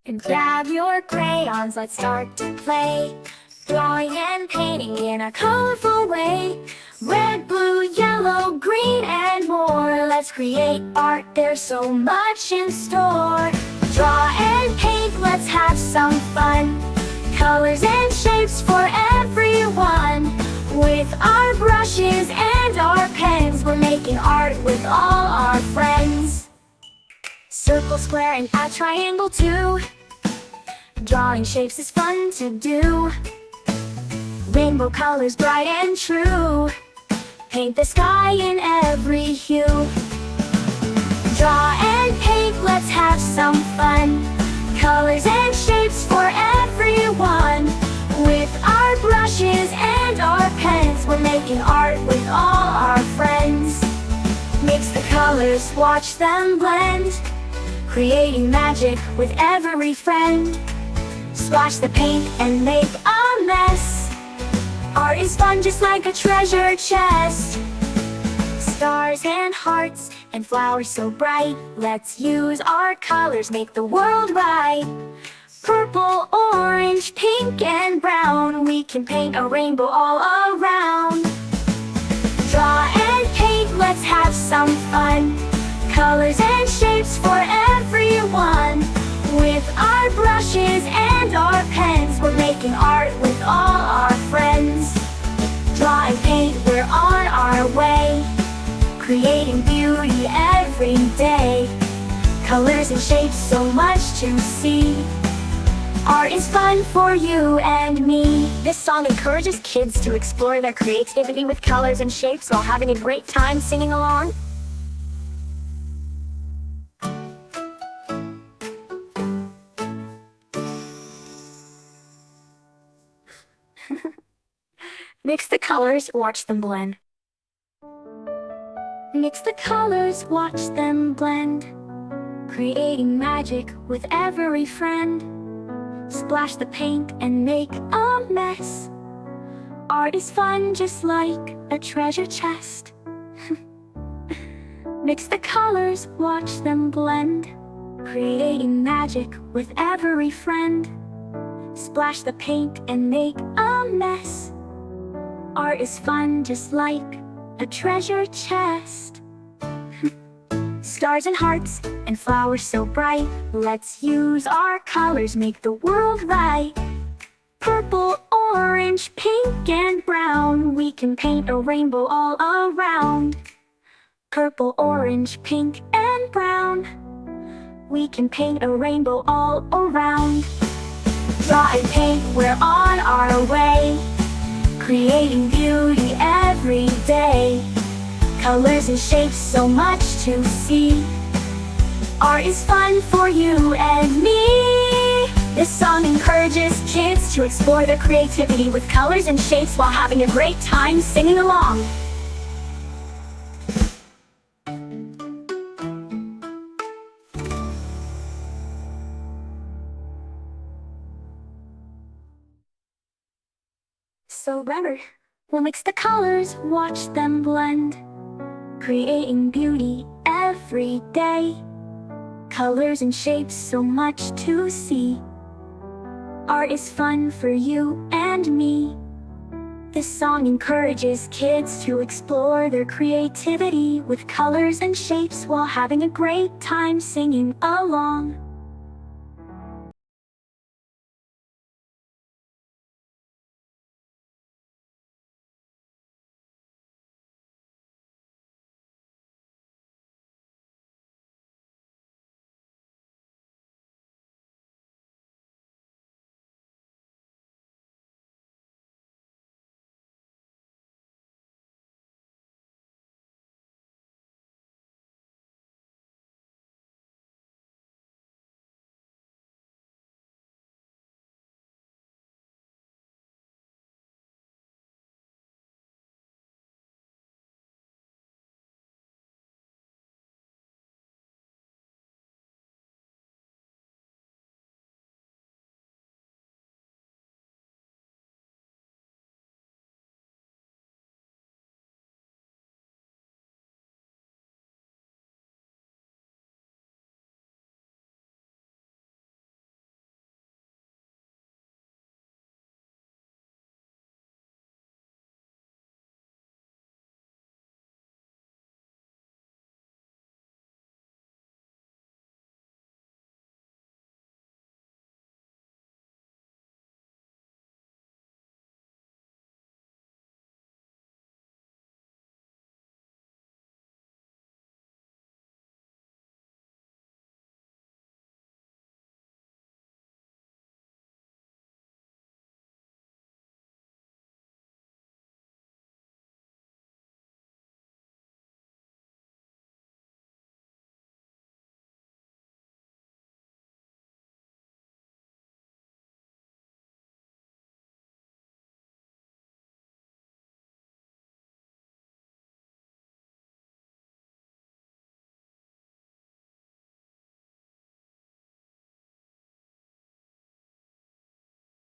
And grab your crayons, let's start to play. Drawing and painting in a colorful way. Red, blue, yellow, green, and more. Let's create art, there's so much in store. Draw and paint, let's have some fun. Colors and shapes for everyone. With our brushes and our pens, we're making art with all our friends. Circle, square, and a triangle too. Drawing shapes is fun to do. Rainbow colors bright and true. Paint the sky in every hue. Draw and paint, let's have some fun. Colors and shapes for everyone. With our brushes and our pens, we're making art with all our friends. Mix the colors, watch them blend. Creating magic with every friend. Splash the paint and make a mess. Art is fun just like a treasure chest. Stars and hearts and flowers so bright. Let's use our colors, make the world right. Purple, orange, pink, and brown. We can paint a rainbow all around. Draw and paint, let's have some fun. Colors and shapes for everyone. With our brushes and our pens, we're making art with all our friends. Draw and paint, we're on our way. Creating beauty every day. Colors and shapes, so much to see. Art is fun for you and me. This song encourages kids to explore their creativity with colors and shapes while having a great time singing along. Mix the colors, watch them blend. Mix the colors, watch them blend. Creating magic with every friend. Splash the paint and make a mess. Art is fun just like a treasure chest. Mix the colors, watch them blend. Creating magic with every friend. Splash the paint and make a mess. Art is fun just like a treasure chest. Stars and hearts and flowers so bright. Let's use our colors, make the world right. Purple, orange, pink, and brown. We can paint a rainbow all around. Purple, orange, pink, and brown. We can paint a rainbow all around. Draw and paint, we're on our way. Creating beauty every day. Colors and shapes, so much to see. Art is fun for you and me. This song encourages kids to explore their creativity with colors and shapes while having a great time singing along. So remember, we'll mix the colors, watch them blend. Creating beauty every day. Colors and shapes, so much to see. Art is fun for you and me. This song encourages kids to explore their creativity with colors and shapes while having a great time singing along.